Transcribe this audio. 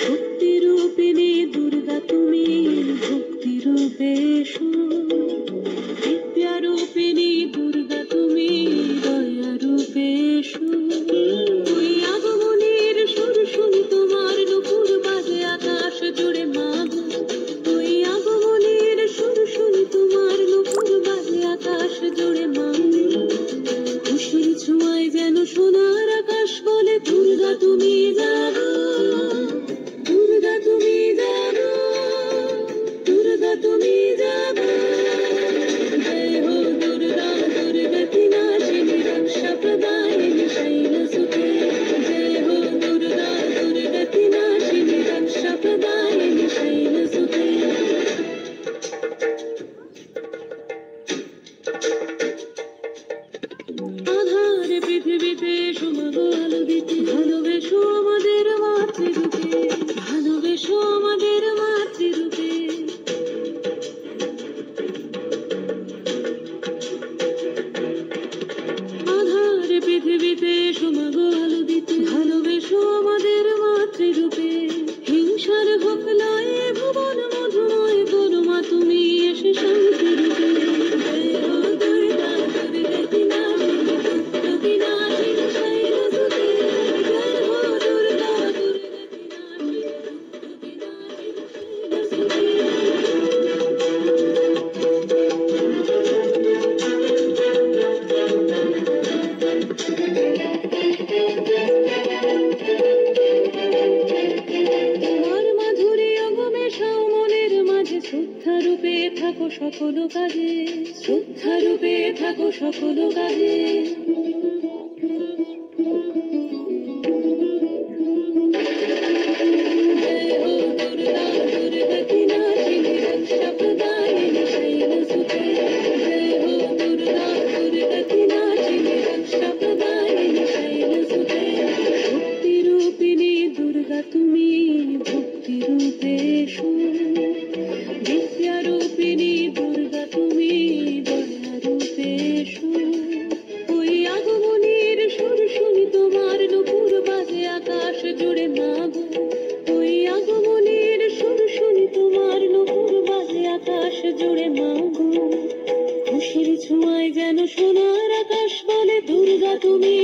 শক্তিরূপিণী দুর্গা তুমি, ভক্তিরূপে এসো। বিদ্যারূপিণী দুর্গা তুমি, দয়ারূপে এসো। ওই আগমনের সুর শুনি তোমার, নুপুর বাজে আকাশ জুড়ে মাগো। ওই আগমনের সুর শুনি তোমার, নুপুর বাজে আকাশ জুড়ে মাগো। খুশির ছোঁয়ায় যেন সোনার আকাশ বলে, দুর্গা তুমি জাগো, দুর্গা তুমি জাগো, দুর্গা তুমি জাগো। জয় হো দুর্গা, দুর্গতি নাশিনী রক্ষা প্রদায়িনী শৈলসুতে। জয় হো দুর্গা, দুর্গতি নাশিনী রক্ষা প্রদায়িনী শৈলসুতে। আধার পৃথিবীতে সুমাগো আলো দিতে, ভালোবেসো আমাদের মাতৃরূপে, ভালোবেসো আমাদের মাতৃরূপে। আধার পৃথিবীতে সুমাগো আলো দিতে, ভালোবেসো আমাদের মাতৃরূপে। হিংসার হোক লয়ে ভুবন মধুময়, করো মা তুমি এসে শান্তি রূপে। জয় হো দুর্গা, দুর্গতি নাশিনী দুঃখ বিনাশিনী শৈলসুতে। জয় হো দুর্গা, দুর্গতি নাশিনী দুঃখ বিনাশিনী তোমার মাধুরী অগমেশাও মনের মাঝে। শ্রদ্ধা রূপে থাকো সকল কাজে, শ্রদ্ধা রূপে থাকো সকল কাজে। জয় হো দুর্গা, দুর্গতি নাশিনী রক্ষা প্রদায়িনী শৈলসুতে। জয় হো দুর্গা, দুর্গতি নাশিনী রক্ষা প্রদায়িনী শৈলসুতে। শক্তিরূপিণী দুর্গা তুমি, ভক্তিরূপে এসো। বিদ্যারূপিণী দুর্গা তুমি, দয়ারূপে এসো। ওই আগমনের সুর শুনি তোমার, নুপুর বাজে আকাশ জুড়ে মাগো। ওই আগমনের সুর শুনি তোমার, নুপুর বাজে আকাশ জুড়ে মাগো। খুশির ছোঁয়ায় যেন সোনার আকাশ বলে, দুর্গা তুমি